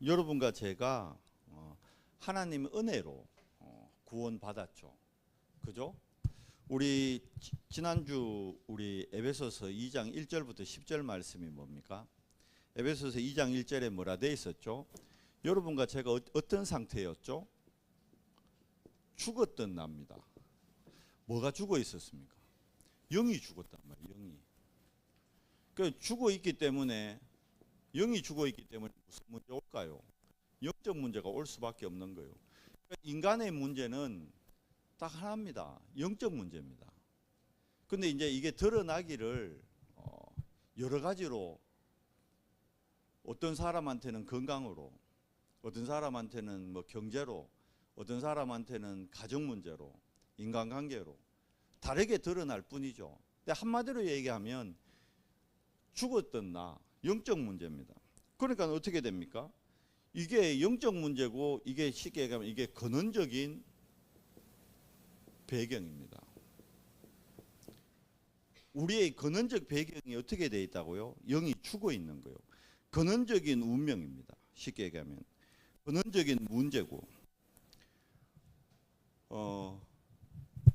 여러분과 제가 하나님 은혜로 구원받았죠. 그죠? 우리 지난주 우리 에베소서 2장 1절부터 10절 말씀이 뭡니까? 에베소서 2장 1절에 뭐라 돼 있었죠? 여러분과 제가 어떤 상태였죠? 죽었던 납니다. 뭐가 죽어 있었습니까? 영이 죽었단 말이에요. 영이. 그 죽어 있기 때문에, 영이 죽어 있기 때문에 무슨 문제 올까요? 영적 문제가 올 수밖에 없는 거예요. 인간의 문제는 딱 하나입니다. 영적 문제입니다. 근데 이제 이게 드러나기를 여러 가지로, 어떤 사람한테는 건강으로, 어떤 사람한테는 뭐 경제로, 어떤 사람한테는 가정 문제로, 인간관계로 다르게 드러날 뿐이죠. 근데 한마디로 얘기하면 죽었던 나, 영적 문제입니다. 그러니까 어떻게 됩니까? 이게 영적 문제고, 이게 쉽게 얘기하면 이게 근원적인 배경입니다. 우리의 근원적 배경이 어떻게 되어 있다고요? 영이 죽어 있는 거예요. 근원적인 운명입니다. 쉽게 얘기하면 근원적인 문제고,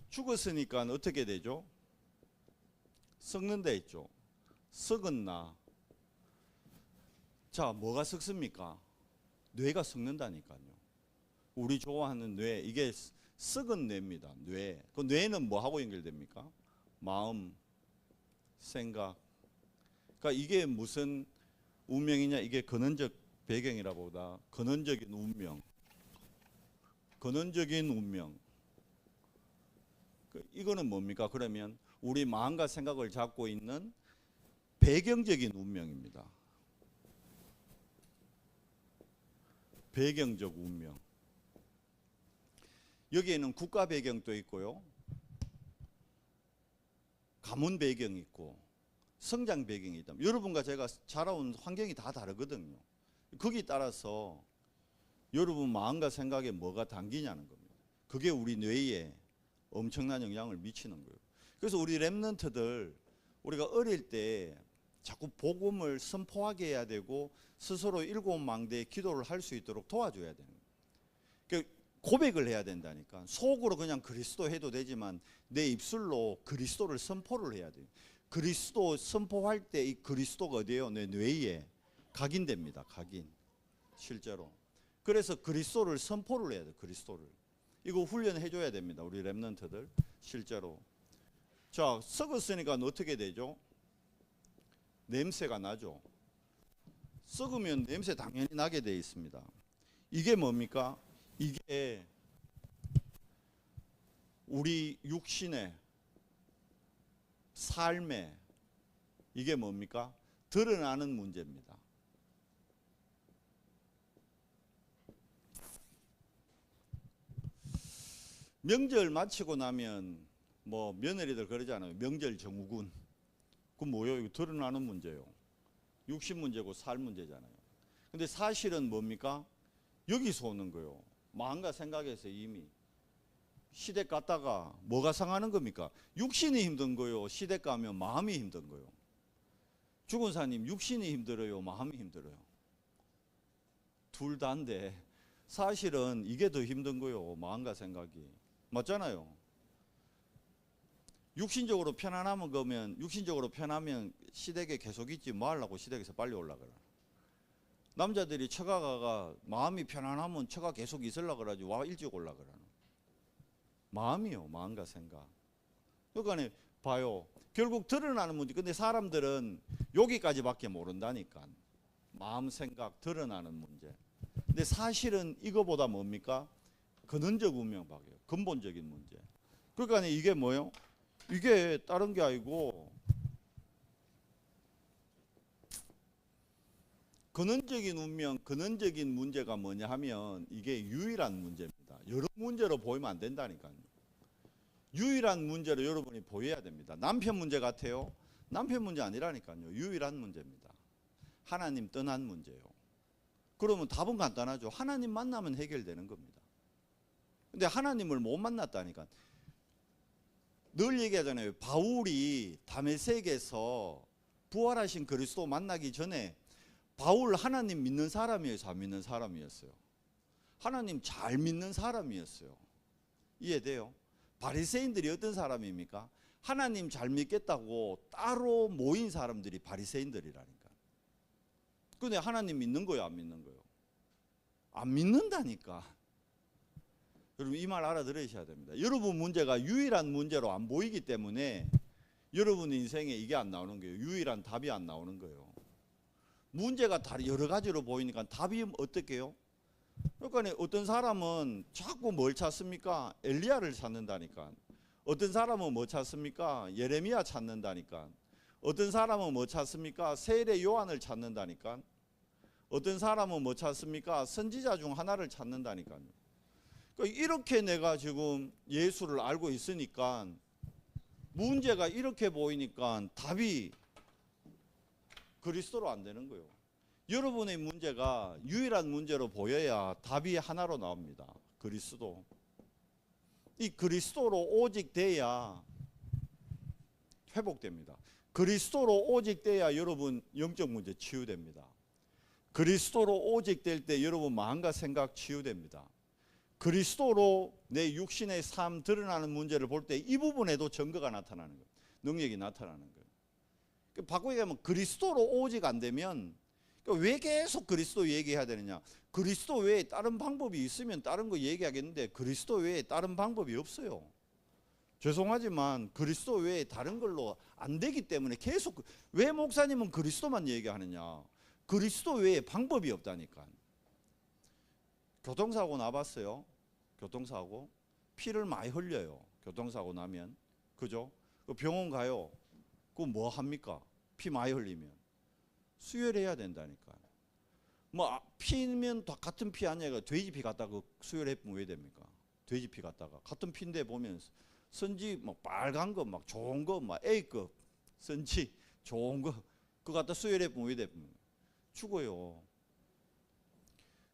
죽었으니까 어떻게 되죠? 썩는다 했죠. 썩은 나. 자, 뭐가 썩습니까? 뇌가 썩는다니까요. 우리 좋아하는 뇌, 이게 썩은 뇌입니다. 뇌. 그 뇌는 뭐하고 연결됩니까? 마음, 생각. 그러니까 이게 무슨 운명이냐? 이게 근원적 배경이라 보다 근원적인 운명. 근원적인 운명. 이거는 뭡니까? 그러면 우리 마음과 생각을 잡고 있는 배경적인 운명입니다. 배경적 운명. 여기에는 국가 배경도 있고요, 가문 배경이 있고, 성장 배경이 있다. 여러분과 제가 자라온 환경이 다 다르거든요. 거기에 따라서 여러분 마음과 생각에 뭐가 담기냐는 겁니다. 그게 우리 뇌에 엄청난 영향을 미치는 거예요. 그래서 우리 렘넌트들, 우리가 어릴 때 자꾸 복음을 선포하게 해야 되고 스스로 일곱 망대의 기도를 할 수 있도록 도와줘야 되는 거예요. 그러니까 고백을 해야 된다니까. 속으로 그냥 그리스도 해도 되지만 내 입술로 그리스도를 선포를 해야 돼요. 그리스도 선포할 때 이 그리스도가 어디에요? 내 뇌에 각인됩니다. 각인. 실제로. 그래서 그리스도를 선포를 해야 돼요. 그리스도를. 이거 훈련해 줘야 됩니다. 우리 렘넌트들 실제로. 자, 썩었으니까 어떻게 되죠? 냄새가 나죠. 썩으면 냄새 당연히 나게 되어 있습니다. 이게 뭡니까? 이게 우리 육신의 삶에 이게 뭡니까? 드러나는 문제입니다. 명절 마치고 나면 뭐 며느리들 그러잖아요. 명절 정우군. 그 뭐예요? 이거 드러나는 문제예요. 육신 문제고 살 문제잖아요. 근데 사실은 뭡니까? 여기서 오는 거예요. 마음과 생각에서 이미. 시댁 갔다가 뭐가 상하는 겁니까? 육신이 힘든 거요, 시댁 가면 마음이 힘든 거요. 죽은 사님 육신이 힘들어요, 마음이 힘들어요? 둘 다인데 사실은 이게 더 힘든 거요, 마음과 생각이. 맞잖아요. 육신적으로 편안하면 그러면, 육신적으로 편하면 시댁에 계속 있지 뭐 하려고 시댁에서 빨리 올라가라. 남자들이 처가가 마음이 편안하면 처가 계속 있으려고 그러지 와 일찍 올라가라. 마음이요, 마음과 생각. 그러니까 봐요. 결국 드러나는 문제. 근데 사람들은 여기까지밖에 모른다니까. 마음, 생각, 드러나는 문제. 근데 사실은 이거보다 뭡니까? 근원적 운명밖에요. 근본적인 문제. 그러니까 이게 뭐예요? 이게 다른 게 아니고 근원적인 운명, 근원적인 문제가 뭐냐 하면 이게 유일한 문제입니다. 여러 문제로 보이면 안 된다니까요. 유일한 문제로 여러분이 보여야 됩니다. 남편 문제 같아요? 남편 문제 아니라니까요. 유일한 문제입니다. 하나님 떠난 문제요. 그러면 답은 간단하죠. 하나님 만나면 해결되는 겁니다. 근데 하나님을 못 만났다니까. 늘 얘기하잖아요. 바울이 다메섹에서 부활하신 그리스도 만나기 전에 바울 하나님 믿는 사람이었어요? 안 믿는 사람이었어요? 하나님 잘 믿는 사람이었어요. 이해돼요? 바리새인들이 어떤 사람입니까? 하나님 잘 믿겠다고 따로 모인 사람들이 바리새인들이라니까. 근데 하나님 믿는 거예요, 안 믿는 거예요? 안 믿는다니까. 여러분 이 말 알아들으셔야 됩니다. 여러분 문제가 유일한 문제로 안 보이기 때문에 여러분 인생에 이게 안 나오는 거예요. 유일한 답이 안 나오는 거예요. 문제가 여러 가지로 보이니까 답이 어떻게 해요? 그러니까 어떤 사람은 자꾸 뭘 찾습니까? 엘리야를 찾는다니까. 어떤 사람은 뭐 찾습니까? 예레미야 찾는다니까. 어떤 사람은 뭐 찾습니까? 세례 요한을 찾는다니까. 어떤 사람은 뭐 찾습니까? 선지자 중 하나를 찾는다니까요. 그러니까 이렇게 내가 지금 예수를 알고 있으니까 문제가 이렇게 보이니까 답이 그리스도로 안 되는 거예요. 여러분의 문제가 유일한 문제로 보여야 답이 하나로 나옵니다. 그리스도. 이 그리스도로 오직 돼야 회복됩니다. 그리스도로 오직 돼야 여러분 영적 문제 치유됩니다. 그리스도로 오직 될 때 여러분 마음과 생각 치유됩니다. 그리스도로 내 육신의 삶 드러나는 문제를 볼 때 이 부분에도 증거가 나타나는 거예요. 능력이 나타나는 거예요. 바꾸게 하면 그리스도로 오직 안 되면 왜 계속 그리스도 얘기해야 되느냐? 그리스도 외에 다른 방법이 있으면 다른 거 얘기하겠는데 그리스도 외에 다른 방법이 없어요. 죄송하지만 그리스도 외에 다른 걸로 안 되기 때문에 계속 왜 목사님은 그리스도만 얘기하느냐? 그리스도 외에 방법이 없다니까. 교통사고 나봤어요? 교통사고 피를 많이 흘려요. 교통사고 나면 그죠? 병원 가요. 그거 뭐 합니까? 피 많이 흘리면 수혈해야 된다니까. 뭐 피면 다 같은 피 아니야? 돼지 피 갖다가 수혈해보면 왜 됩니까? 돼지 피 갖다가 같은 피인데 보면 선지 막 빨간 거 막 좋은 거 막 A급 선지 좋은 거 그거 갖다 수혈해보면 왜 됩니까? 죽어요.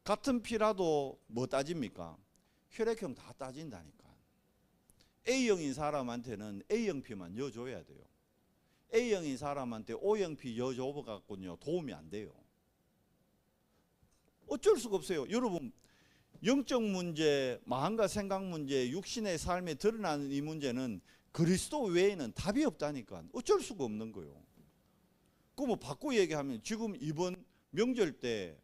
같은 피라도 뭐 따집니까? 혈액형 다 따진다니까. A형인 사람한테는 A형 피만 여줘야 돼요. A형인 사람한테 O형 피 여줘갖고는요 도움이 안 돼요. 어쩔 수가 없어요. 여러분 영적 문제, 마음과 생각 문제, 육신의 삶에 드러나는 이 문제는 그리스도 외에는 답이 없다니까. 어쩔 수가 없는 거예요. 그 뭐 바꿔 얘기하면 지금 이번 명절 때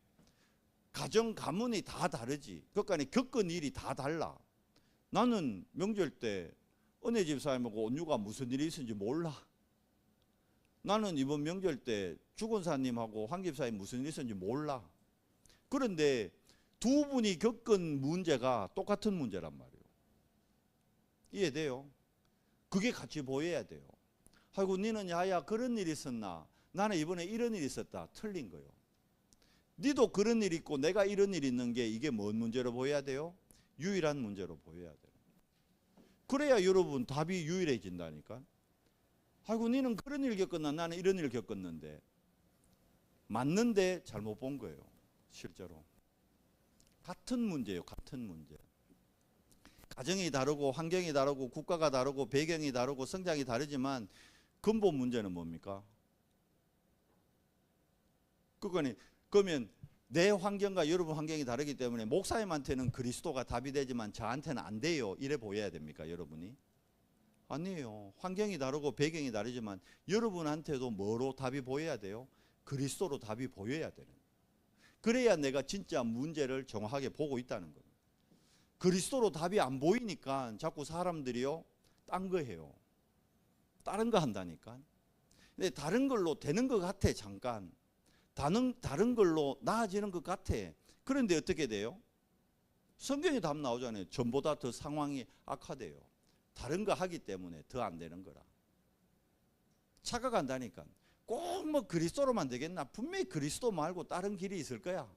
가정 가문이 다 다르지. 그러니까 겪은 일이 다 달라. 나는 명절 때 은혜 집사님하고 온유가 무슨 일이 있었는지 몰라. 나는 이번 명절 때 주권사님하고 황 집사님 무슨 일이 있었는지 몰라. 그런데 두 분이 겪은 문제가 똑같은 문제란 말이에요. 이해돼요? 그게 같이 보여야 돼요. 아이고 니는 야야 그런 일이 있었나? 나는 이번에 이런 일이 있었다. 틀린 거예요. 니도 그런 일이 있고 내가 이런 일이 있는 게 이게 뭔 문제로 보여야 돼요? 유일한 문제로 보여야 돼요. 그래야 여러분 답이 유일해진다니까. 아이고 니는 그런 일 겪었나? 나는 이런 일 겪었는데. 맞는데 잘못 본 거예요. 실제로. 같은 문제예요. 같은 문제. 가정이 다르고 환경이 다르고 국가가 다르고 배경이 다르고 성장이 다르지만 근본 문제는 뭡니까? 그러면 내 환경과 여러분 환경이 다르기 때문에 목사님한테는 그리스도가 답이 되지만 저한테는 안 돼요. 이래 보여야 됩니까 여러분이? 아니에요. 환경이 다르고 배경이 다르지만 여러분한테도 뭐로 답이 보여야 돼요? 그리스도로 답이 보여야 되는 거예요. 그래야 내가 진짜 문제를 정확하게 보고 있다는 거예요. 그리스도로 답이 안 보이니까 자꾸 사람들이요 딴 거 해요. 다른 거 한다니까. 근데 다른 걸로 되는 것 같아. 잠깐 다른 걸로 나아지는 것 같아. 그런데 어떻게 돼요? 성경에 답 나오잖아요. 전보다 더 상황이 악화돼요. 다른 거 하기 때문에 더 안 되는 거라. 착각한다니까. 꼭 뭐 그리스도로만 되겠나? 분명히 그리스도 말고 다른 길이 있을 거야.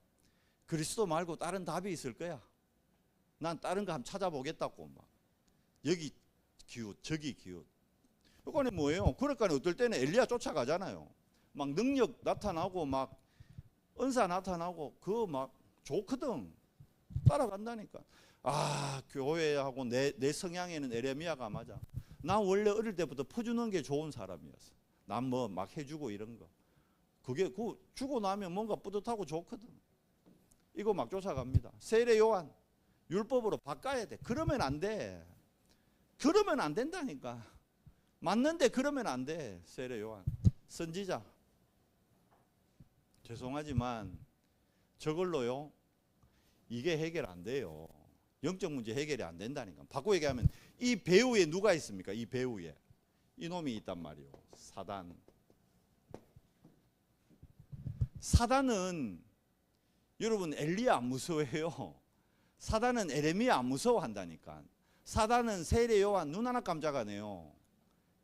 그리스도 말고 다른 답이 있을 거야. 난 다른 거 한번 찾아보겠다고 막 여기 기웃 저기 기웃. 이거는 뭐예요? 그러니까 어떨 때는 엘리야 쫓아가잖아요. 막 능력 나타나고 막 은사 나타나고 그거 막 좋거든. 따라간다니까. 아 교회하고 내 성향에는 에레미야가 맞아. 나 원래 어릴 때부터 퍼주는 게 좋은 사람이었어. 난 뭐 막 해주고 이런 거. 그게 주고 나면 뭔가 뿌듯하고 좋거든. 이거 막 쫓아갑니다. 세례 요한 율법으로 바꿔야 돼. 그러면 안 돼. 그러면 안 된다니까. 맞는데 그러면 안 돼. 세례 요한 선지자. 죄송하지만 저걸로요 이게 해결 안 돼요. 영적 문제 해결이 안 된다니까. 바꿔 얘기하면 이 배후에 누가 있습니까? 이 배후에 이놈이 있단 말이요. 사단. 사단은 여러분 엘리야 안 무서워해요. 사단은 에레미야 안 무서워한다니까. 사단은 세례 요한 눈 하나 깜짝 안 해요.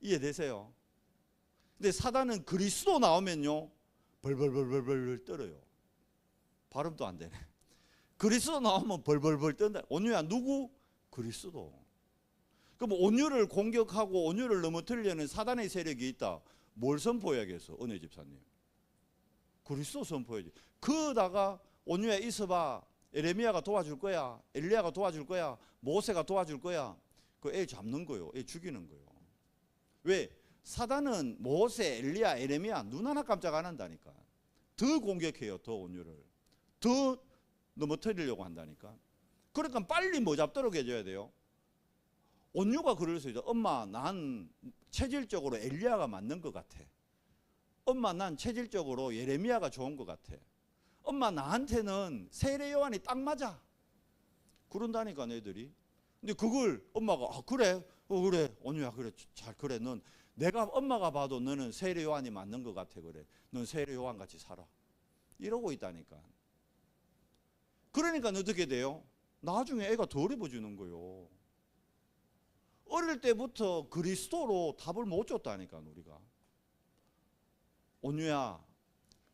이해되세요? 근데 사단은 그리스도 나오면요 벌벌벌벌벌 떨어요. 발음도 안 되네. 그리스도 나오면 벌벌벌 떤다. 온유야 누구? 그리스도. 그럼 온유를 공격하고 온유를 넘어뜨리려는 사단의 세력이 있다. 뭘 선포해야겠어? 은혜 집사님. 그리스도 선포해야지. 그러다가 온유야 있어봐. 에레미야가 도와줄 거야. 엘리야가 도와줄 거야. 모세가 도와줄 거야. 그 애 잡는 거요. 애 죽이는 거요. 왜? 사단은 모세, 엘리야, 에레미야 눈 하나 깜짝 안 한다니까. 더 공격해요. 더 온유를. 더 넘어뜨리려고 한다니까. 그러니까 빨리 뭐 잡도록 해줘야 돼요. 온유가 그럴 수 있어. 엄마 난 체질적으로 엘리야가 맞는 것 같아. 엄마 난 체질적으로 예레미야가 좋은 것 같아. 엄마 나한테는 세례 요한이 딱 맞아. 그런다니까 애들이. 근데 그걸 엄마가 그래 그래 온유야 그래 잘 그래 넌 내가 엄마가 봐도 너는 세례 요한이 맞는 것 같아 그래. 넌 세례 요한 같이 살아. 이러고 있다니까. 그러니까 어떻게 돼요? 나중에 애가 더 어려워지는 거요. 어릴 때부터 그리스도로 답을 못 줬다니까 우리가. 온유야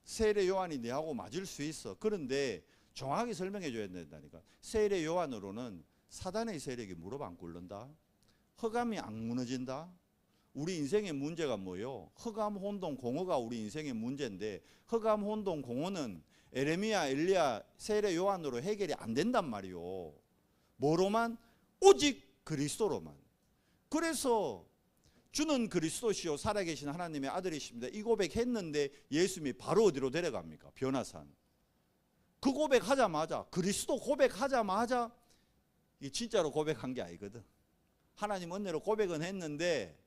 세례 요한이 내하고 맞을 수 있어. 그런데 정확히 설명해 줘야 된다니까. 세례 요한으로는 사단의 세력이 무릎 안 꿇는다. 흑암이 안 무너진다. 우리 인생의 문제가 뭐예요? 흑암 혼돈 공허가 우리 인생의 문제인데 흑암 혼돈 공허는 에레미야 엘리야 세례 요한으로 해결이 안 된단 말이요. 뭐로만? 오직 그리스도로만. 그래서 주는 그리스도시요 살아계신 하나님의 아들이십니다. 이 고백했는데 예수님이 바로 어디로 데려갑니까? 변화산. 그 고백하자마자 그리스도 고백하자마자 이 진짜로 고백한 게 아니거든. 하나님 은혜로 고백은 했는데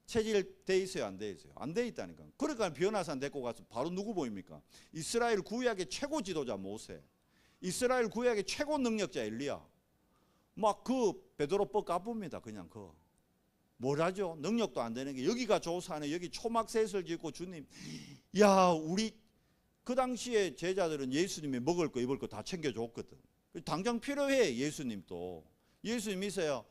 체질돼 있어요? 안 돼 있어요? 안 돼 있다니까. 그러니까 변화산 데리고 가서 바로 누구 보입니까? 이스라엘 구약의 최고 지도자 모세, 이스라엘 구약의 최고 능력자 엘리야. 막 그 베드로법 까쁩니다. 그냥 뭐라죠? 능력도 안 되는 게 여기가 조사하네. 여기 초막셋을 짓고 주님. 야 우리 그 당시에 제자들은 예수님이 먹을 거 입을 거 다 챙겨줬거든. 당장 필요해. 예수님도. 예수님 있어야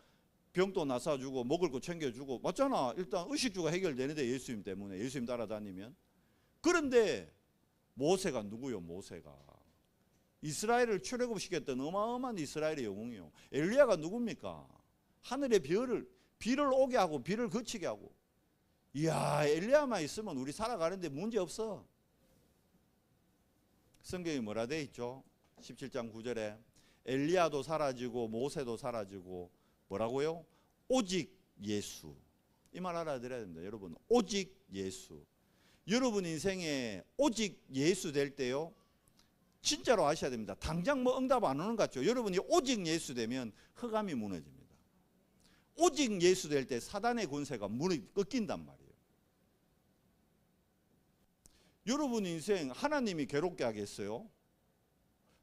병도 나사주고 먹을 거 챙겨주고 맞잖아. 일단 의식주가 해결되는데 예수님 때문에. 예수님 따라다니면. 그런데 모세가 누구요? 모세가 이스라엘을 출애굽시켰던 어마어마한 이스라엘의 영웅이요. 엘리야가 누굽니까? 하늘의 비를 오게 하고 비를 그치게 하고. 이야 엘리야만 있으면 우리 살아가는데 문제 없어. 성경이 뭐라 돼 있죠? 17장 9절에 엘리야도 사라지고 모세도 사라지고 뭐라고요? 오직 예수. 이 말 알아들어야 됩니다. 여러분 오직 예수. 여러분 인생에 오직 예수 될 때요 진짜로 아셔야 됩니다. 당장 뭐 응답 안 오는 것 같죠? 여러분이 오직 예수 되면 흑암이 무너집니다. 오직 예수 될 때 사단의 권세가 꺾인단 말이에요. 여러분 인생 하나님이 괴롭게 하겠어요?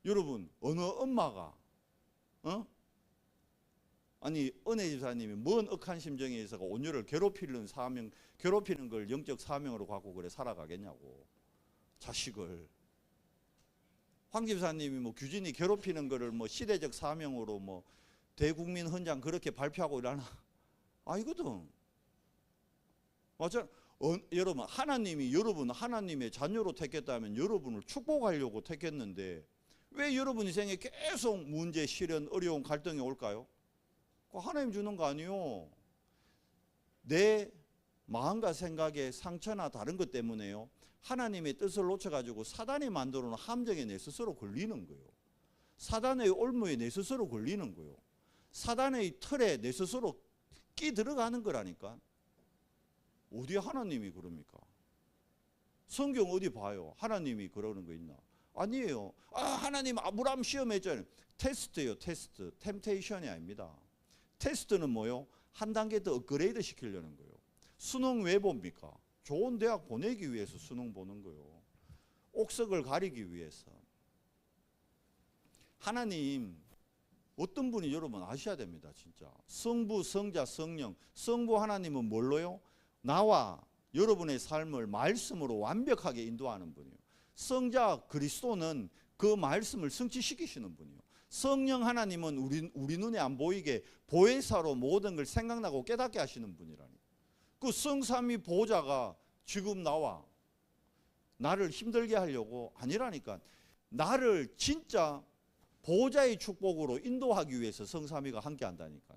여러분 어느 엄마가 아니 은혜 집사님이 뭔 억한 심정에 있어서 온유를 괴롭히는 걸 영적 사명으로 갖고 그래 살아가겠냐고. 자식을. 황 집사님이 뭐 규진이 괴롭히는 거를 뭐 시대적 사명으로 뭐 대국민 헌장 그렇게 발표하고 이러나? 아니거든. 맞아. 여러분 하나님이 여러분 하나님의 자녀로 택했다면 여러분을 축복하려고 택했는데 왜 여러분 인생에 계속 문제, 시련, 어려운 갈등이 올까요? 하나님 주는 거 아니요. 내 마음과 생각의 상처나 다른 것 때문에요. 하나님의 뜻을 놓쳐가지고 사단이 만들어 놓은 함정에 내 스스로 걸리는 거예요. 사단의 올무에 내 스스로 걸리는 거예요. 사단의 틀에 내 스스로 끼 들어가는 거라니까. 어디 하나님이 그럽니까? 성경 어디 봐요? 하나님이 그러는 거 있나? 아니에요. 하나님 아브라함 시험했잖아요. 테스트예요. 테스트. 템테이션이 아닙니다. 테스트는 뭐요? 한 단계 더 업그레이드 시키려는 거예요. 수능 왜 봅니까? 좋은 대학 보내기 위해서 수능 보는 거예요. 옥석을 가리기 위해서. 하나님 어떤 분이 여러분 아셔야 됩니다. 진짜 성부, 성자, 성령. 성부 하나님은 뭘로요? 나와 여러분의 삶을 말씀으로 완벽하게 인도하는 분이에요. 성자 그리스도는 그 말씀을 성취시키시는 분이에요. 성령 하나님은 우리 눈에 안 보이게 보혜사로 모든 걸 생각나고 깨닫게 하시는 분이라니. 그 성삼위 보좌가 지금 나를 힘들게 하려고 아니라니까. 나를 진짜 보좌의 축복으로 인도하기 위해서 성삼위가 함께 한다니까.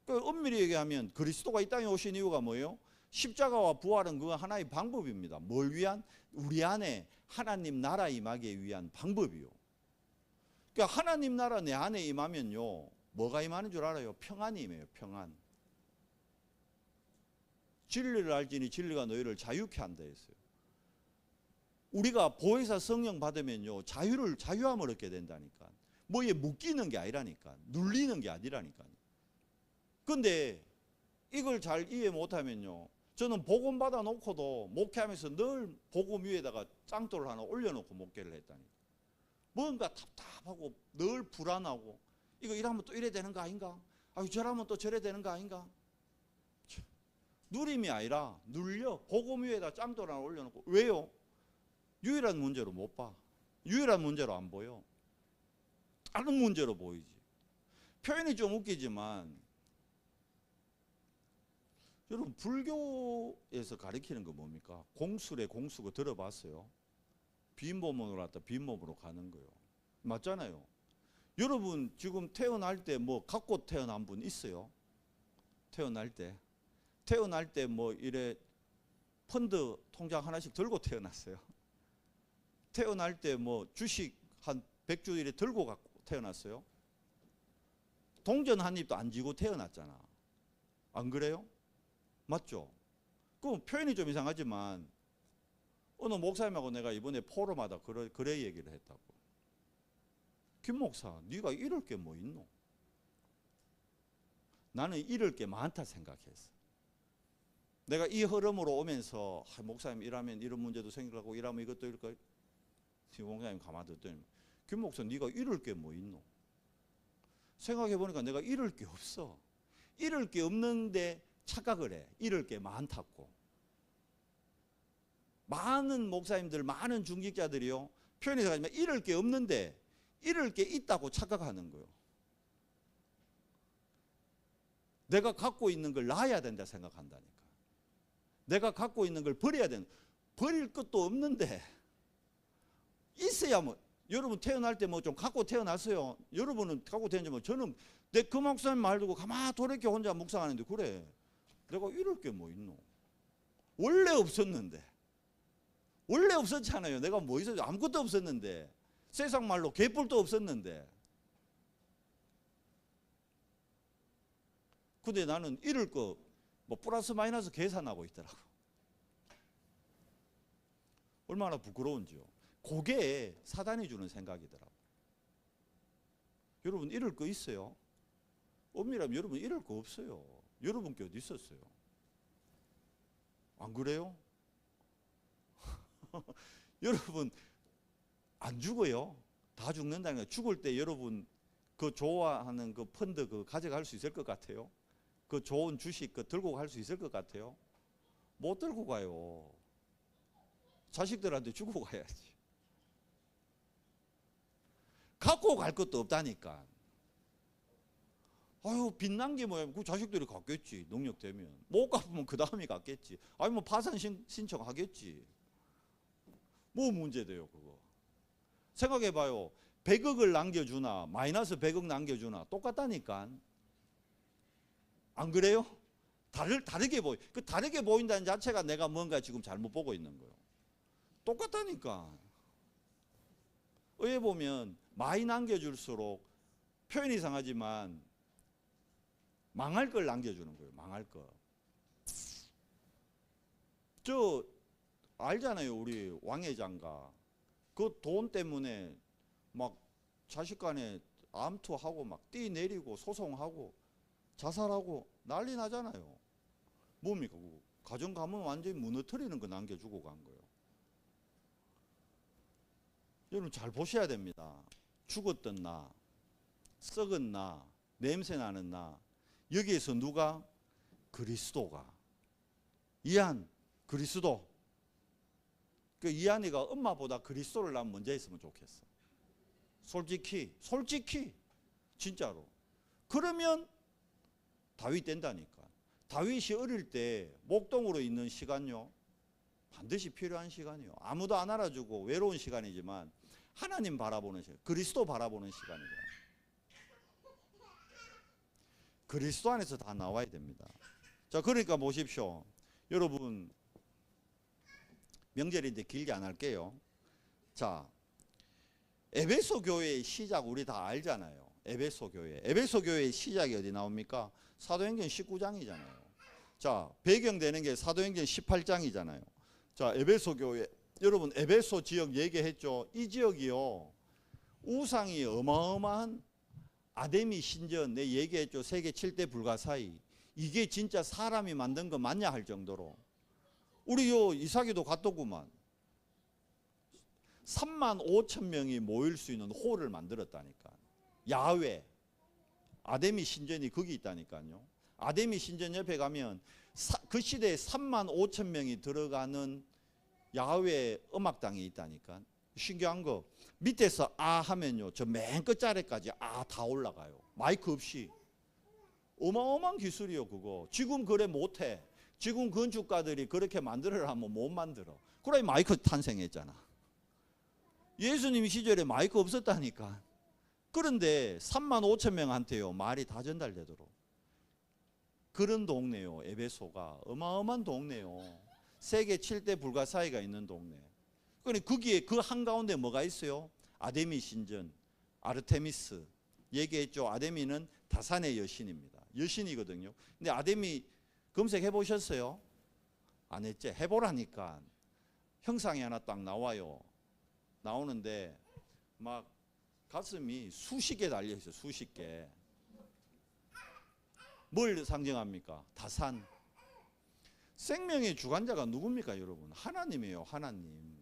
그 엄밀히 얘기하면 그리스도가 이 땅에 오신 이유가 뭐예요? 십자가와 부활은 그거 하나의 방법입니다. 뭘 위한? 우리 안에 하나님 나라 임하기 위한 방법이요. 그러니까 하나님 나라 내 안에 임하면요, 뭐가 임하는 줄 알아요? 평안이 임해요. 평안. 진리를 알지니 진리가 너희를 자유케 한다 했어요. 우리가 보혜사 성령 받으면요, 자유함을 얻게 된다니까. 뭐에 묶이는 게 아니라니까. 눌리는 게 아니라니까. 근데 이걸 잘 이해 못하면요, 저는 복음 받아 놓고도 목회하면서 늘 복음 위에다가 짱돌을 하나 올려놓고 목회를 했다니까. 뭔가 답답하고 늘 불안하고, 이거 이러면 또 이래 되는 거 아닌가? 저러면 또 저래 되는 거 아닌가? 누림이 아니라 눌려. 복음 위에다 짱돌 하나 올려놓고. 왜요? 유일한 문제로 못 봐. 유일한 문제로 안 보여. 다른 문제로 보이지. 표현이 좀 웃기지만 여러분, 불교에서 가르치는 거 뭡니까? 공수래. 공수가 들어봤어요? 빈몸으로 왔다 빈몸으로 가는 거예요. 맞잖아요. 여러분 지금 태어날 때 뭐 갖고 태어난 분 있어요? 태어날 때 뭐 이래 펀드 통장 하나씩 들고 태어났어요? 태어날 때 뭐 주식 한 100주 이래 들고 갖고 태어났어요? 동전 한 입도 안 쥐고 태어났잖아. 안 그래요? 맞죠? 그 표현이 좀 이상하지만 어느 목사님하고 내가 이번에 포럼하다 그래 얘기를 했다고. 김 목사, 네가 잃을 게 뭐 있노? 나는 잃을 게 많다 생각했어. 내가 이 흐름으로 오면서 목사님 일하면 이런 문제도 생기고 일하면 이것도 잃을 거야. 목사님 가만히 듣더니, 김 목사, 네가 잃을 게 뭐 있노? 생각해 보니까 내가 잃을 게 없어. 잃을 게 없는데 착각을 해. 잃을 게 많다고. 많은 목사님들, 많은 중직자들이요, 표현해서 하지만 잃을 게 없는데 잃을 게 있다고 착각하는 거예요. 내가 갖고 있는 걸 놔야 된다 생각한다니까. 내가 갖고 있는 걸 버려야 된다. 버릴 것도 없는데 있어야 뭐. 여러분 태어날 때 뭐 좀 갖고 태어났어요. 여러분은 갖고 태어났지만 저는 내 그 목사님 말 듣고 가만히 돌이켜 혼자 묵상하는데, 그래, 내가 잃을 게 뭐 있노? 원래 없었는데. 원래 없었잖아요. 내가 뭐 있었지? 아무것도 없었는데. 세상 말로 개뿔도 없었는데. 근데 나는 잃을 거 뭐 플러스 마이너스 계산하고 있더라고. 얼마나 부끄러운지요. 그게 사단이 주는 생각이더라고. 여러분 잃을 거 있어요? 엄밀하면 여러분 잃을 거 없어요. 여러분께 어디 있었어요? 안 그래요? 여러분 안 죽어요. 다 죽는다는 거예요. 죽을 때 여러분 그 좋아하는 그 펀드 그 가져갈 수 있을 것 같아요? 그 좋은 주식 그 들고 갈 수 있을 것 같아요? 못 들고 가요. 자식들한테 주고 가야지. 갖고 갈 것도 없다니까. 빛난 게 뭐야? 그 자식들이 갖겠지. 능력 되면. 못 갚으면 그 다음이 갖겠지. 뭐 파산 신청하겠지. 뭐 문제 돼요 그거. 생각해봐요. 100억을 남겨주나 마이너스 100억 남겨주나 똑같다니까. 안 그래요? 다르게 보여. 그 다르게 보인다는 자체가 내가 뭔가 지금 잘못 보고 있는 거예요. 똑같다니까. 의에 보면 많이 남겨줄수록 표현이 이상하지만 망할 걸 남겨주는 거예요. 망할 거. 알잖아요. 우리 왕회장가 그 돈 때문에 막 자식 간에 암투하고 막 뛰내리고 소송하고 자살하고 난리 나잖아요. 뭡니까? 그거? 가정 가문 완전히 무너뜨리는 거 남겨주고 간 거예요. 여러분 잘 보셔야 됩니다. 죽었던 나, 썩은 나, 냄새 나는 나, 여기에서 누가? 그리스도가. 이한 그리스도. 그 이한이가 엄마보다 그리스도를 난 먼저 했으면 좋겠어. 솔직히 진짜로. 그러면 다윗 된다니까. 다윗이 어릴 때 목동으로 있는 시간요, 반드시 필요한 시간이요. 아무도 안 알아주고 외로운 시간이지만 하나님 바라보는 시간, 그리스도 바라보는 시간이에요. 그리스도 안에서 다 나와야 됩니다. 자, 그러니까 보십시오. 여러분, 명절인데 길게 안 할게요. 자, 에베소 교회의 시작 우리 다 알잖아요. 에베소 교회의 시작이 어디 나옵니까? 사도행전 19장이잖아요. 자, 배경되는 게 사도행전 18장이잖아요. 자, 에베소 교회, 여러분 에베소 지역 얘기했죠. 이 지역이요, 우상이 어마어마한 아데미 신전, 내 얘기했죠. 세계 7대 불가사의. 이게 진짜 사람이 만든 거 맞냐 할 정도로. 우리 요 이삭이도 갔더구만. 35,000명이 모일 수 있는 홀을 만들었다니까. 야훼, 아데미 신전이 거기 있다니까요. 아데미 신전 옆에 가면 그 시대에 35,000명이 들어가는 야훼 음악당이 있다니까. 신기한 거, 밑에서 아 하면요, 저 맨 끝자리까지 아 다 올라가요. 마이크 없이. 어마어마한 기술이요 그거. 지금 그래 못해. 지금 건축가들이 그렇게 만들으라면 못 만들어. 그래 마이크 탄생했잖아. 예수님 시절에 마이크 없었다니까. 그런데 35,000명한테요 말이 다 전달되도록. 그런 동네요. 에베소가 어마어마한 동네요. 세계 7대 불가사의가 있는 동네. 그러니까 거기에 그 한가운데 뭐가 있어요? 아데미 신전, 아르테미스. 얘기했죠. 아데미는 다산의 여신입니다. 여신이거든요. 근데 아데미 검색해 보셨어요? 안 했지? 해보라니까. 형상이 하나 딱 나와요. 나오는데 막 가슴이 수십 개 달려 있어요. 수십 개. 뭘 상징합니까? 다산. 생명의 주관자가 누굽니까, 여러분? 하나님이에요, 하나님.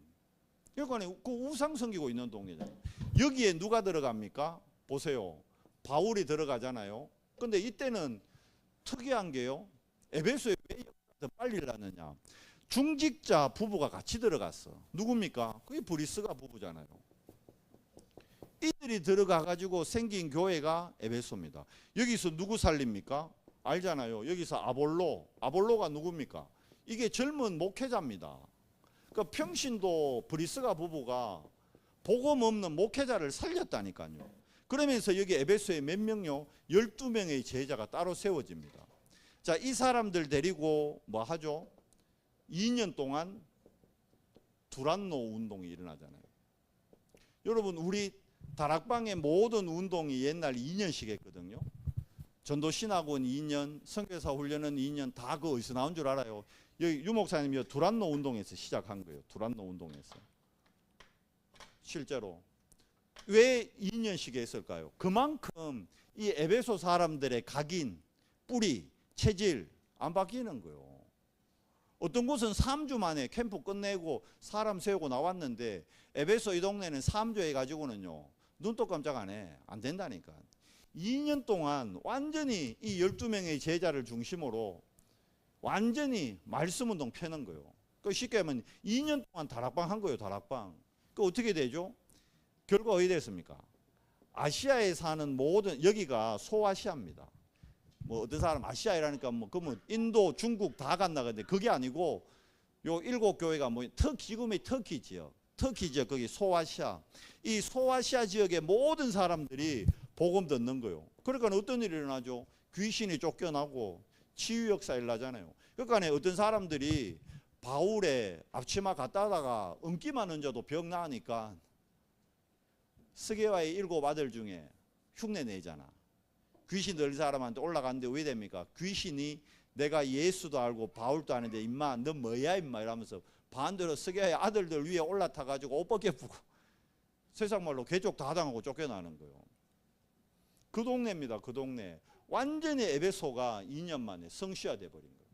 그러니까 그 우상 섬기고 있는 동네잖아요. 여기에 누가 들어갑니까? 보세요. 바울이 들어가잖아요. 근데 이때는 특이한 게요. 에베소에 왜 더 빨리 일어났느냐? 중직자 부부가 같이 들어갔어. 누굽니까? 그게 브리스가 부부잖아요. 이들이 들어가 가지고 생긴 교회가 에베소입니다. 여기서 누구 살립니까? 알잖아요. 여기서 아볼로가 누굽니까? 이게 젊은 목회자입니다. 그러니까 평신도 브리스가 부부가 복음 없는 목회자를 살렸다니까요. 그러면서 여기 에베소에 몇 명요? 12명의 제자가 따로 세워집니다. 자, 이 사람들 데리고 뭐 하죠? 2년 동안 두란노 운동이 일어나잖아요. 여러분, 우리 다락방의 모든 운동이 옛날 2년씩 했거든요. 전도신학원 2년, 선교사 훈련은 2년, 다 그 어디서 나온 줄 알아요? 여기 유 목사님이 두란노 운동에서 시작한 거예요. 두란노 운동에서. 실제로. 왜 2년씩 했을까요? 그만큼 이 에베소 사람들의 각인, 뿌리, 체질 안 바뀌는 거예요. 어떤 곳은 3주 만에 캠프 끝내고 사람 세우고 나왔는데 에베소 이 동네는 3주 해가지고는요 눈도 깜짝 안 해. 안 된다니까. 2년 동안 완전히 이 12명의 제자를 중심으로 완전히 말씀 운동 펴는 거예요. 쉽게 하면 2년 동안 다락방 한 거예요. 다락방. 그 어떻게 되죠? 결과 어디 됐습니까? 아시아에 사는 모든, 여기가 소아시아입니다. 뭐 어떤 사람 아시아이라니까 뭐 그러면 인도, 중국 다 갔나 근데 그게 아니고 요 7교회가 뭐 지금의 터키 지역 거기 소아시아. 이 소아시아 지역의 모든 사람들이 복음 듣는 거예요. 그러니까 어떤 일이 일어나죠? 귀신이 쫓겨나고 치유 역사 일어나잖아요. 그러니까 어떤 사람들이 바울의 앞치마 갖다 다가 엉기만 얹어도 병 나으니까 스게와의 7 아들 중에 흉내 내잖아. 귀신 들린 사람한테 올라갔는데 왜 됩니까? 귀신이 내가 예수도 알고 바울도 아는데 임마 너 뭐야 임마 이러면서 반대로 스가랴 아들들 위에 올라타 가지고 옷 벗겨부고 세상 말로 개쪽 다 당하고 쫓겨나는 거예요. 그 동네입니다. 그 동네. 완전히 에베소가 2년 만에 성시화돼 버린 거예요.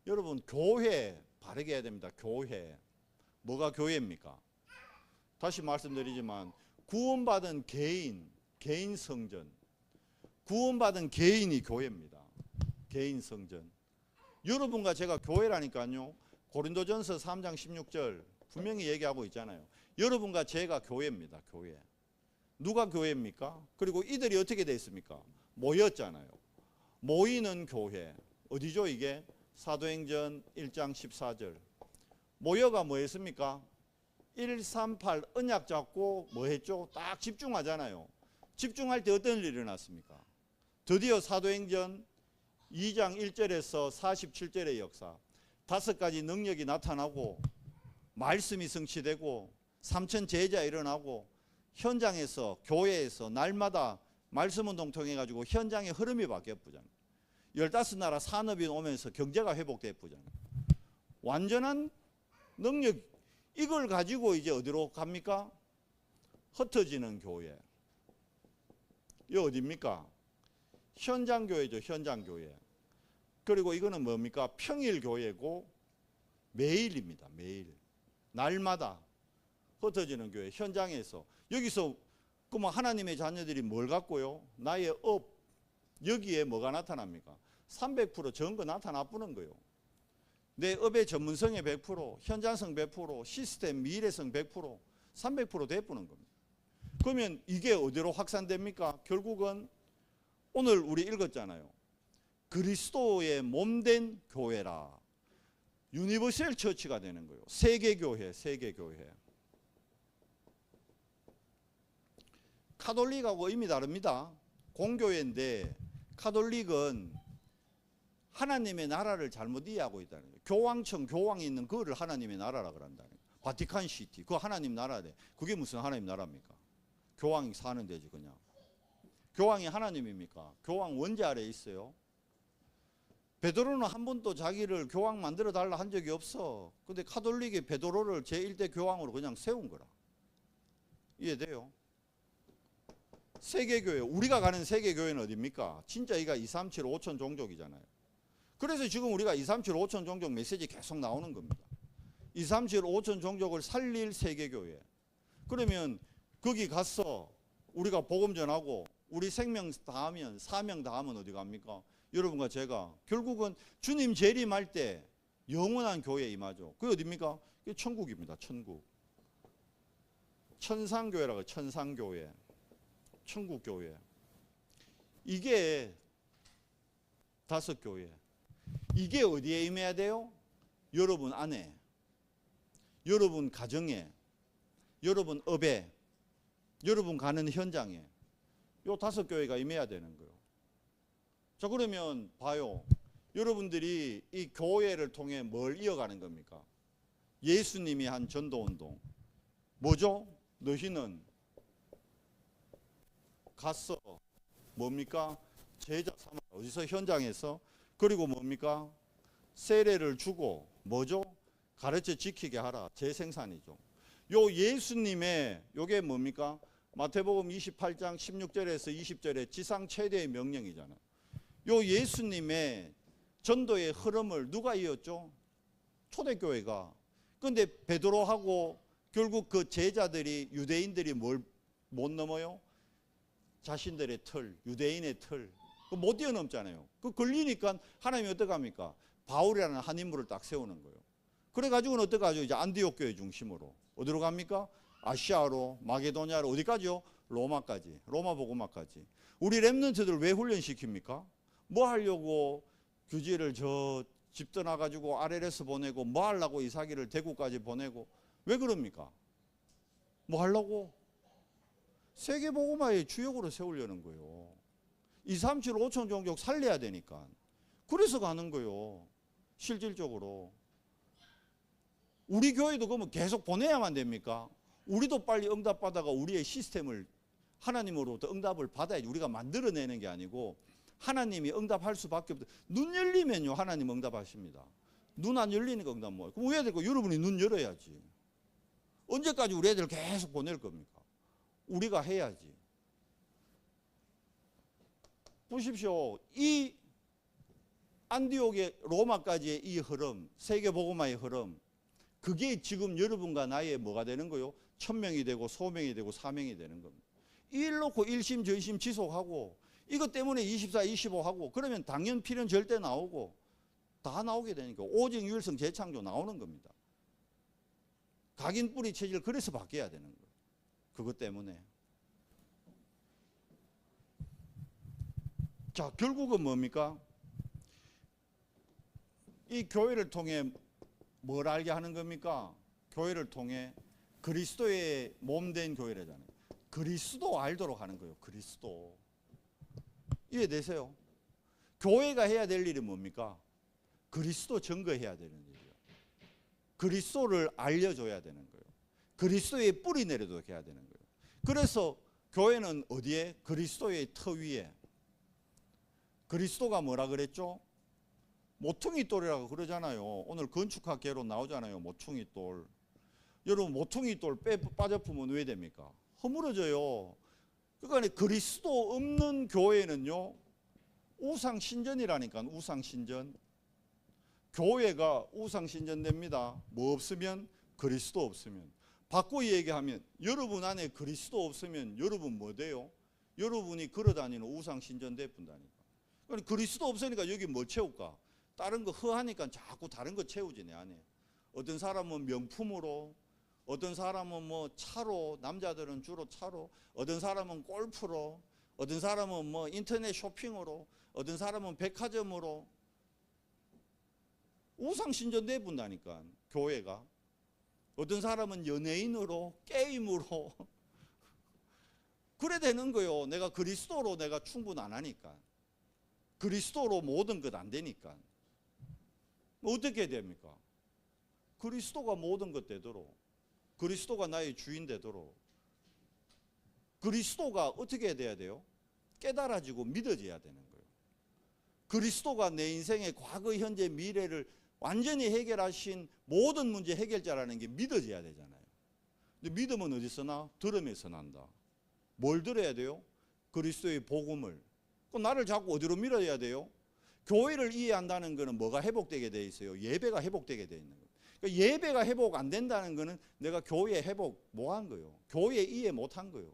여러분 교회 바르게 해야 됩니다. 교회. 뭐가 교회입니까? 다시 말씀드리지만 구원받은 개인 성전. 구원받은 개인이 교회입니다. 개인 성전. 여러분과 제가 교회라니까요. 고린도전서 3장 16절 분명히 얘기하고 있잖아요. 여러분과 제가 교회입니다. 교회. 누가 교회입니까? 그리고 이들이 어떻게 돼 있습니까? 모였잖아요. 모이는 교회. 어디죠 이게? 사도행전 1장 14절. 모여가 뭐 했습니까? 138 언약 잡고 뭐 했죠? 딱 집중하잖아요. 집중할 때 어떤 일이 일어났습니까? 드디어 사도행전 2장 1절에서 47절의 역사. 5가지 능력이 나타나고 말씀이 성취되고 3천 제자 일어나고 현장에서 교회에서 날마다 말씀운동 통해 가지고 현장의 흐름이 바뀌었잖아요. 15나라 산업이 오면서 경제가 회복됐잖아요. 완전한 능력. 이걸 가지고 이제 어디로 갑니까? 흩어지는 교회. 이 어디입니까? 현장교회죠. 현장교회. 그리고 이거는 뭡니까? 평일교회고 매일입니다. 매일. 날마다 흩어지는 교회. 현장에서. 여기서 그럼 하나님의 자녀들이 뭘 갖고요? 나의 업. 여기에 뭐가 나타납니까? 300% 전거 나타나쁘는 거예요. 내 업의 전문성의 100%, 현장성 100%, 시스템 미래성 100%, 300% 돼쁘는 겁니다. 그러면 이게 어디로 확산됩니까? 결국은 오늘 우리 읽었잖아요. 그리스도의 몸된 교회라. 유니버설 처치가 되는 거예요. 세계교회, 세계교회. 카톨릭하고 의미 다릅니다. 공교회인데 카톨릭은 하나님의 나라를 잘못 이해하고 있다는 거예요. 교황청, 교황이 있는 그거를 하나님의 나라라 그런다는 거예요. 바티칸 시티, 그거 하나님 나라래. 그게 무슨 하나님 나라입니까? 교황이 사는 데지 그냥. 교황이 하나님입니까? 교황 원제 아래에 있어요. 베드로는 한 번도 자기를 교황 만들어 달라 한 적이 없어. 근데 카톨릭이 베드로를 제1대 교황으로 그냥 세운 거라. 이해돼요? 세계교회, 우리가 가는 세계교회는 어디입니까? 진짜 이가 2, 3, 7, 5천 종족이잖아요. 그래서 지금 우리가 2, 3, 7, 5천 종족 메시지 계속 나오는 겁니다. 2, 3, 7, 5천 종족을 살릴 세계교회. 그러면 거기 가서 우리가 복음 전하고 우리 생명 다하면, 사명 다하면 어디 갑니까? 여러분과 제가 결국은 주님 재림할 때 영원한 교회에 임하죠. 그게 어디입니까? 그게 천국입니다. 천국. 천상교회라고. 천상교회. 천국교회. 이게 5교회. 이게 어디에 임해야 돼요? 여러분 안에, 여러분 가정에, 여러분 업에, 여러분 가는 현장에 요 5교회가 임해야 되는 거예요. 자, 그러면 봐요. 여러분들이 이 교회를 통해 뭘 이어가는 겁니까? 예수님이 한 전도운동. 뭐죠? 너희는 가서 뭡니까? 제자 삼아. 어디서? 현장에서. 그리고 뭡니까? 세례를 주고 뭐죠? 가르쳐 지키게 하라. 재생산이죠. 요 예수님의 요게 뭡니까? 마태복음 28장 16절에서 20절에 지상 최대의 명령이잖아요. 요 예수님의 전도의 흐름을 누가 이었죠? 초대교회가. 근데 베드로하고 결국 그 제자들이, 유대인들이 뭘 못 넘어요? 자신들의 틀, 유대인의 틀. 못 뛰어넘잖아요. 그 걸리니까 하나님이 어떡합니까? 바울이라는 한 인물을 딱 세우는 거예요. 그래가지고는 어떡하죠? 이제 안디옥 교회 중심으로. 어디로 갑니까? 아시아로, 마게도냐로, 어디까지요? 로마까지. 로마 복음화까지. 우리 렘넌트들 왜 훈련시킵니까? 뭐 하려고 규지를 저 집 떠나가지고 RLS 보내고 뭐 하려고 이삭이를 대구까지 보내고 왜 그럽니까? 뭐 하려고? 세계복음화의 주역으로 세우려는 거예요. 2, 3, 7, 5천 종족 살려야 되니까. 그래서 가는 거예요. 실질적으로. 우리 교회도 그러면 계속 보내야만 됩니까? 우리도 빨리 응답받아가 우리의 시스템을 하나님으로부터 응답을 받아야지. 우리가 만들어내는 게 아니고 하나님이 응답할 수밖에 없다. 눈 열리면요 하나님 응답하십니다. 눈 안 열리니까 응답 못 해요. 그럼 왜 될까? 여러분이 눈 열어야지. 언제까지 우리 애들 계속 보낼 겁니까? 우리가 해야지. 보십시오. 이 안디옥의 로마까지의 이 흐름, 세계복음화의 흐름, 그게 지금 여러분과 나의 뭐가 되는 거요? 천명이 되고 소명이 되고 사명이 되는 겁니다. 일 놓고 일심 전심 지속하고 이것 때문에 24, 25 하고 그러면 당연 필연 절대 나오고 다 나오게 되니까 오직 유일성 재창조 나오는 겁니다. 각인 뿌리 체질 그래서 바뀌어야 되는 거예요. 그것 때문에. 자, 결국은 뭡니까? 이 교회를 통해 뭘 알게 하는 겁니까? 교회를 통해 그리스도의 몸된 교회라잖아요. 그리스도 알도록 하는 거예요. 그리스도. 이해되세요? 교회가 해야 될 일이 뭡니까? 그리스도 증거해야 되는 일이에요. 그리스도를 알려줘야 되는 거예요. 그리스도의 뿌리 내려도록 해야 되는 거예요. 그래서 교회는 어디에? 그리스도의 터 위에. 그리스도가 뭐라 그랬죠? 모퉁이 돌이라고 그러잖아요. 오늘 건축학계로 나오잖아요. 모퉁이 돌. 여러분 모퉁이 돌 빠져프면 왜 됩니까? 허물어져요. 그러니까 그리스도 없는 교회는요 우상신전이라니까. 우상신전. 교회가 우상신전됩니다. 뭐 없으면? 그리스도 없으면. 바꾸기 얘기하면 여러분 안에 그리스도 없으면 여러분 뭐 돼요? 여러분이 걸어다니는 우상신전 돼뿐다니까. 그러니까 그리스도 없으니까 여기 뭐 채울까? 다른 거 허하니까 자꾸 다른 거 채우지 내 안에. 어떤 사람은 명품으로, 어떤 사람은 뭐 차로, 남자들은 주로 차로, 어떤 사람은 골프로, 어떤 사람은 뭐 인터넷 쇼핑으로, 어떤 사람은 백화점으로. 우상신전 내분다니까 교회가. 어떤 사람은 연예인으로, 게임으로. 그래 되는 거요. 내가 그리스도로 내가 충분 안 하니까. 그리스도로 모든 것 안 되니까. 어떻게 됩니까? 그리스도가 모든 것 되도록, 그리스도가 나의 주인 되도록, 그리스도가 어떻게 돼야 돼요? 깨달아지고 믿어져야 되는 거예요. 그리스도가 내 인생의 과거, 현재, 미래를 완전히 해결하신 모든 문제 해결자라는 게 믿어져야 되잖아요. 근데 믿음은 어디서 나? 들음에서 난다. 뭘 들어야 돼요? 그리스도의 복음을. 그럼 나를 자꾸 어디로 밀어야 돼요? 교회를 이해한다는 것은 뭐가 회복되게 돼 있어요? 예배가 회복되게 돼 있는 거예요. 그러니까 예배가 회복 안 된다는 것은 내가 교회 회복 뭐 한 거예요? 교회 이해 못 한 거예요.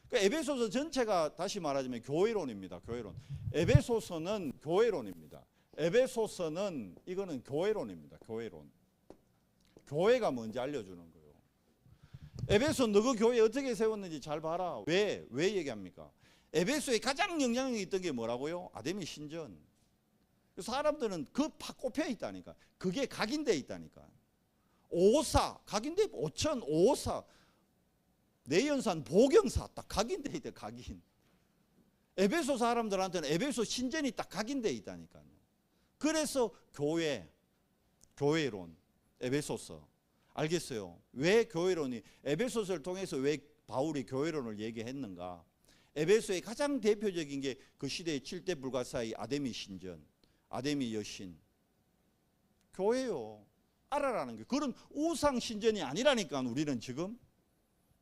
그러니까 에베소서 전체가 다시 말하자면 교회론입니다. 교회론. 에베소서는 교회론입니다. 에베소서는 이거는 교회론입니다. 교회론. 교회가 뭔지 알려주는 거예요. 에베소 너그 교회 어떻게 세웠는지 잘 봐라. 왜 얘기합니까? 에베소에 가장 영향력이 있던 게 뭐라고요? 아데미 신전. 사람들은 그 팍 꼽혀 있다니까. 그게 각인되어 있다니까. 오사, 각인되어 있고, 오천, 오사, 내연산, 보경사 딱 각인되어 있대. 각인. 에베소 사람들한테는 에베소 신전이 딱 각인되어 있다니까요. 그래서 교회론, 에베소서. 알겠어요? 왜 교회론이, 에베소서를 통해서 왜 바울이 교회론을 얘기했는가? 에베소의 가장 대표적인 게 그 시대의 7대 불가사의 아데미 신전, 아데미 여신. 교회요. 알아라는 게. 그런 우상 신전이 아니라니까 우리는 지금.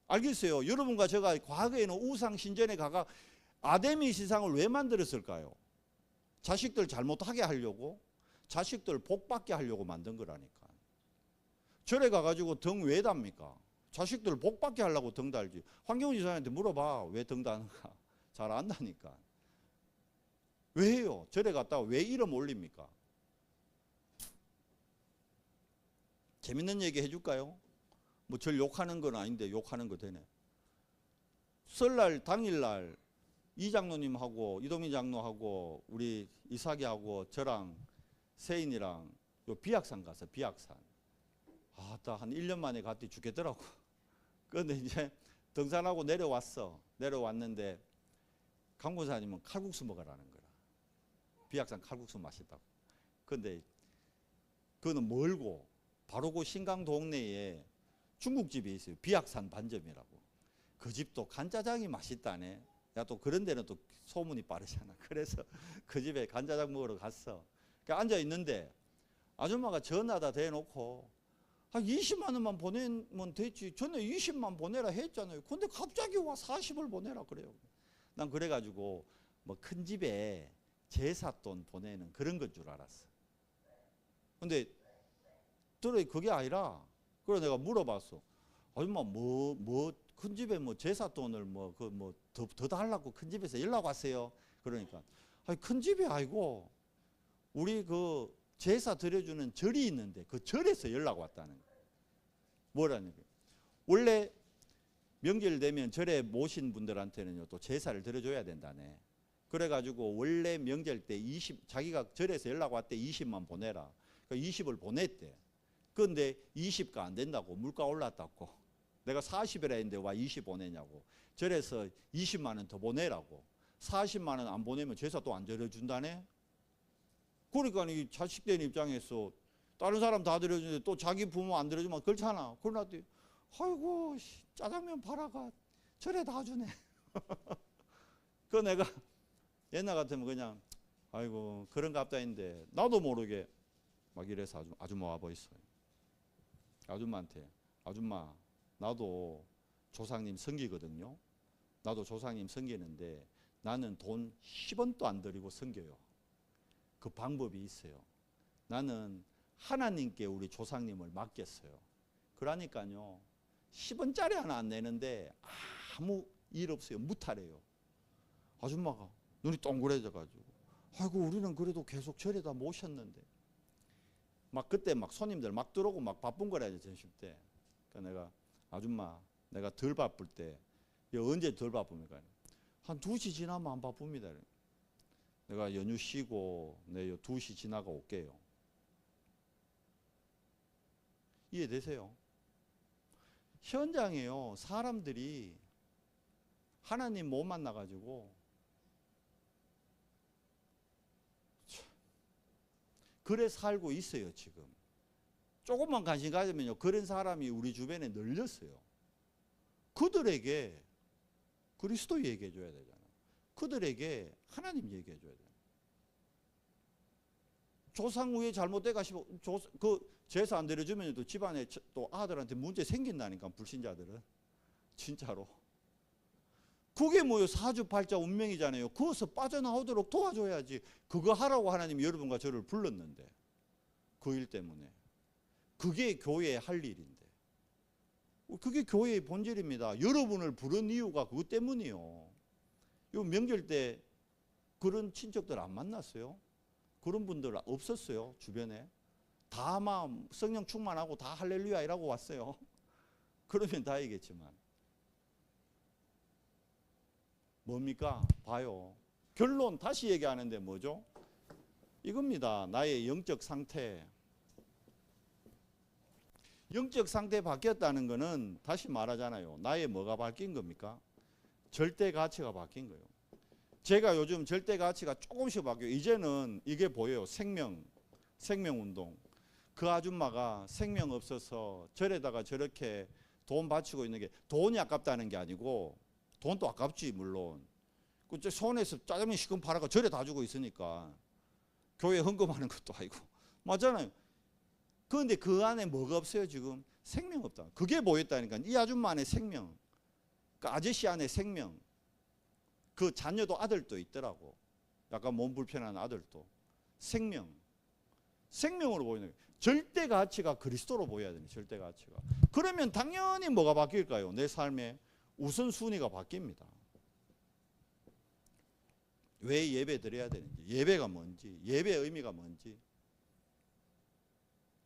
알겠어요? 여러분과 제가 과거에는 우상 신전에 가가 아데미 신상을 왜 만들었을까요? 자식들 잘못하게 하려고, 자식들 복받게 하려고 만든 거라니까. 절에 가가지고 등 왜 답니까? 자식들 복받게 하려고 등 달지. 황경훈 지사님한테 물어봐. 왜 등 다는가? 잘 안다니까. 왜 해요? 절에 갔다가 왜 이름 올립니까? 재밌는 얘기 해줄까요? 뭐 절 욕하는 건 아닌데 욕하는 거 되네. 설날 당일날 이 장로님하고 이동민 장로하고 우리 이삭이하고 저랑 세인이랑 요 비악산 가서 비악산. 딱 한 1년 만에 갔더니 죽겠더라고. 그런데 이제 등산하고 내려왔어. 내려왔는데 강군사님은 칼국수 먹으라는 거라. 비악산 칼국수 맛있다고. 그런데 그거는 멀고 바로 그 신강 동네에 중국집이 있어요. 비악산 반점이라고. 그 집도 간짜장이 맛있다네. 야, 또 그런 데는 또 소문이 빠르잖아. 그래서 그 집에 간짜장 먹으러 갔어. 그러니까 앉아 있는데 아줌마가 전화다 대놓고 20만 원만 보내면 됐지. 전에 20만 보내라 했잖아요. 근데 갑자기 와 40을 보내라 그래요. 난 그래가지고 뭐 큰 집에 제사돈 보내는 그런 건 줄 알았어. 근데 그게 아니라 그래 내가 물어봤어. 아줌마 큰 집에 뭐 제사돈을 더 달라고 큰 집에서 연락 왔어요. 그러니까 큰 집이 아니고 우리 그 제사 드려주는 절이 있는데 그 절에서 연락 왔다는 거예요. 뭐라는 거예요? 원래 명절 되면 절에 모신 분들한테는요 또 제사를 드려줘야 된다네. 그래가지고 원래 명절 때 자기가 절에서 연락 왔대 20만 보내라. 그러니까 20을 보냈대. 그런데 20가 안 된다고 물가 올랐다고. 내가 40이라 했는데 와 20 보내냐고. 절에서 20만 원 더 보내라고. 40만 원 안 보내면 제사 또 안 드려준다네. 그러니까 이 자식된 입장에서 다른 사람 다 드려주는데 또 자기 부모 안 드려주면 그렇잖아. 그러더니 아이고 짜장면 팔아가 절에 다 주네. 그 내가 옛날 같으면 그냥 아이고 그런 갑다인데 나도 모르게 막 이래서 아줌마 와보 있어요. 아줌마한테 아줌마 나도 조상님 섬기거든요. 나도 조상님 섬기는데 나는 돈 10원도 안 들이고 섬겨요. 그 방법이 있어요. 나는 하나님께 우리 조상님을 맡겼어요. 그러니까요 10원짜리 하나 안 내는데 아무 일 없어요. 무탈해요. 아줌마가 눈이 동그래져 가지고 아이고 우리는 그래도 계속 절에다 모셨는데 막 그때 막 손님들 막 들어오고 막 바쁜 거라죠 점심때. 그러니까 내가 아줌마 내가 덜 바쁠 때 언제 덜 바쁩니까? 한 2시 지나면 안 바쁩니다. 내가 연휴 쉬고 내 2시 지나가 올게요. 이해되세요? 현장에요 사람들이 하나님 못 만나가지고 그래 살고 있어요 지금. 조금만 관심 가지면요 그런 사람이 우리 주변에 늘렸어요. 그들에게 그리스도 얘기해 줘야 되잖아요. 그들에게 하나님 얘기해 줘야 돼요. 조상 후에 잘못돼 가시고 그 제사 안 드려주면 또 집안에 또 아들한테 문제 생긴다니까 불신자들은 진짜로. 그게 뭐예요? 사주팔자 운명이잖아요. 그것서 빠져나오도록 도와줘야지. 그거 하라고 하나님이 여러분과 저를 불렀는데 그 일 때문에. 그게 교회의 할 일인데. 그게 교회의 본질입니다. 여러분을 부른 이유가 그것 때문이에요. 요 명절 때 그런 친척들 안 만났어요? 그런 분들 없었어요 주변에? 다 막 성령 충만하고 다 할렐루야 이라고 왔어요. 그러면 다행이겠지만 뭡니까? 봐요. 결론 다시 얘기하는데 뭐죠? 이겁니다. 나의 영적 상태. 영적 상태 바뀌었다는 것은 다시 말하잖아요. 나의 뭐가 바뀐 겁니까? 절대 가치가 바뀐 거예요. 제가 요즘 절대 가치가 조금씩 바뀌어요. 이제는 이게 보여요. 생명운동. 그 아줌마가 생명 없어서 절에다가 저렇게 돈 바치고 있는 게 돈이 아깝다는 게 아니고 돈도 아깝지 물론. 그 손에서 짜장면 시큼 팔아가 절에 다 주고 있으니까 교회 헌금하는 것도 아니고 맞잖아요. 그런데 그 안에 뭐가 없어요 지금? 생명 없다. 그게 보였다니까. 이 아줌마 안에 생명. 그 아저씨 안에 생명. 그 자녀도 아들도 있더라고. 약간 몸 불편한 아들도. 생명. 생명으로 보이는 거예요. 절대 가치가 그리스도로 보여야 됩니다. 절대 가치가. 그러면 당연히 뭐가 바뀔까요? 내 삶의 우선순위가 바뀝니다. 왜 예배 드려야 되는지, 예배가 뭔지, 예배의 의미가 뭔지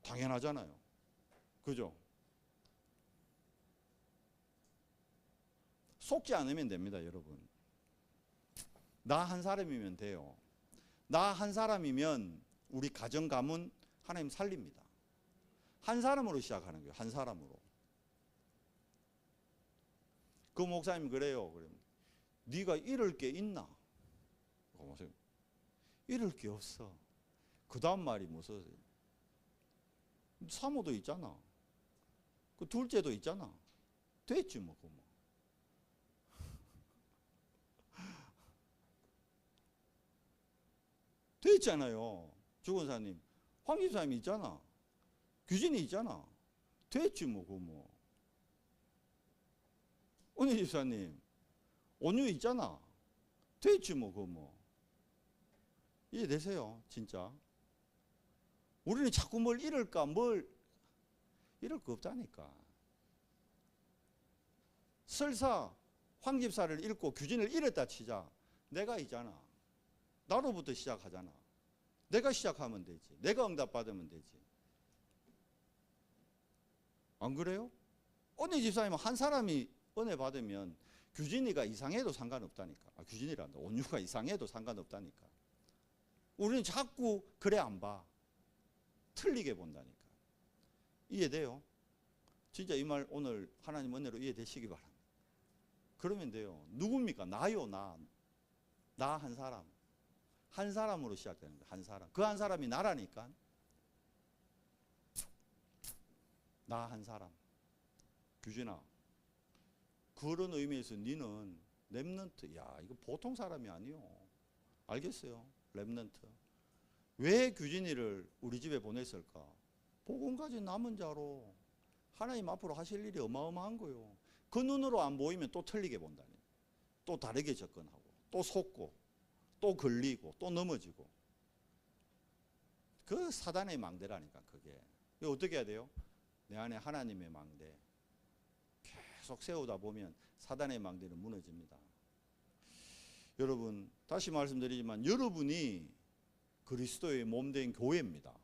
당연하잖아요. 그죠? 속지 않으면 됩니다, 여러분. 나 한 사람이면 돼요. 나 한 사람이면 우리 가정 가문 하나님 살립니다. 한 사람으로 시작하는 거예요. 한 사람으로. 그 목사님 그래요. 그러면 네가 잃을 게 있나? 잃을 게 없어. 그 다음 말이 무슨? 사모도 있잖아. 그 둘째도 있잖아. 됐지 뭐. 돼 있잖아요. 주권사님, 황 집사님이 있잖아. 규진이 있잖아. 됐지 뭐. 그거 뭐. 은혜 집사님, 온유 있잖아. 됐지 뭐. 그거 뭐. 이해되세요? 진짜. 우리는 자꾸 뭘 잃을까, 잃을 거 없다니까. 설사 황 집사를 잃고 규진을 잃었다 치자. 내가 있잖아. 나로부터 시작하잖아. 내가 시작하면 되지. 내가 응답받으면 되지. 안 그래요? 은혜 집사님은 한 사람이 은혜 받으면 규진이가 이상해도 상관없다니까. 규진이란다. 온유가 이상해도 상관없다니까. 우리는 자꾸 그래 안 봐. 틀리게 본다니까. 이해돼요? 진짜 이 말 오늘 하나님 은혜로 이해되시기 바랍니다. 그러면 돼요. 누굽니까? 나요, 나. 나 한 사람. 한 사람으로 시작되는 거야. 한 사람. 그 한 사람이 나라니까. 나 한 사람. 규진아, 그런 의미에서 니는 렘넌트. 야, 이거 보통 사람이 아니요. 알겠어요? 렘넌트. 왜 규진이를 우리 집에 보냈을까? 복음 가진 남은 자로 하나님 앞으로 하실 일이 어마어마한 거요. 그 눈으로 안 보이면 또 틀리게 본다니. 또 다르게 접근하고, 또 속고, 또 걸리고, 또 넘어지고. 그 사단의 망대라니까, 그게. 이거 어떻게 해야 돼요? 내 안에 하나님의 망대. 계속 세우다 보면 사단의 망대는 무너집니다. 여러분, 다시 말씀드리지만 여러분이 그리스도의 몸된 교회입니다.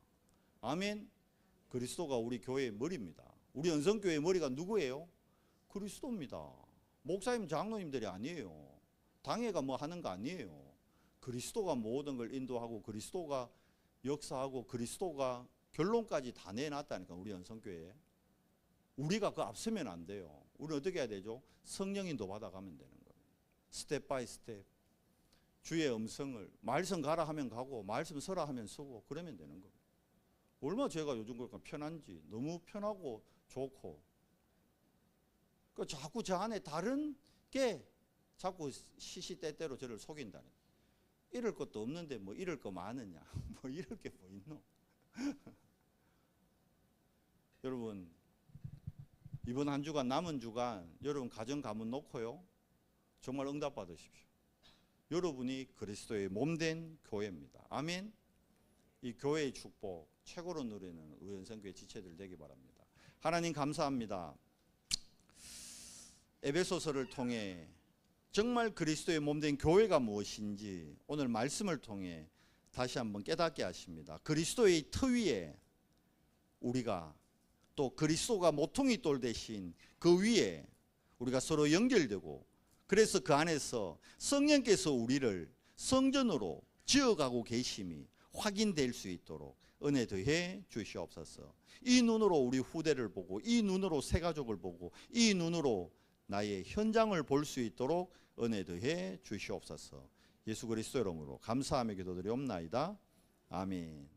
아멘. 그리스도가 우리 교회의 머리입니다. 우리 은성교회의 머리가 누구예요? 그리스도입니다. 목사님, 장로님들이 아니에요. 당회가 뭐 하는 거 아니에요. 그리스도가 모든 걸 인도하고 그리스도가 역사하고 그리스도가 결론까지 다 내놨다니까, 우리 은성교회에. 우리가 그 앞서면 안 돼요. 우리는 어떻게 해야 되죠? 성령 인도 받아가면 되는 거예요. 스텝 바이 스텝. 주의 음성을, 말씀 가라 하면 가고 말씀 서라 하면 서고 그러면 되는 거예요. 얼마나 제가 요즘 그러니까 편한지. 너무 편하고 좋고. 그러니까 자꾸 저 안에 다른 게 자꾸 시시때때로 저를 속인다는. 잃을 것도 없는데 뭐 잃을 거 많으냐. 뭐 잃을 게 뭐 있노. 여러분, 이번 한 주간, 남은 주간 여러분 가정 가문 놓고요, 정말 응답 받으십시오. 여러분이 그리스도의 몸된 교회입니다. 아멘. 이 교회의 축복 최고로 누리는 우리 은성교회 지체들 되기 바랍니다. 하나님 감사합니다. 에베소서를 통해 정말 그리스도의 몸된 교회가 무엇인지 오늘 말씀을 통해 다시 한번 깨닫게 하십니다. 그리스도의 터 위에 우리가, 또 그리스도가 모퉁이 돌 대신 그 위에 우리가 서로 연결되고, 그래서 그 안에서 성령께서 우리를 성전으로 지어가고 계심이 확인될 수 있도록 은혜 더해 주시옵소서. 이 눈으로 우리 후대를 보고, 이 눈으로 새 가족을 보고, 이 눈으로 나의 현장을 볼 수 있도록 은혜 더해 주시옵소서. 예수 그리스도 이름으로 감사하며 기도드리옵나이다. 아멘.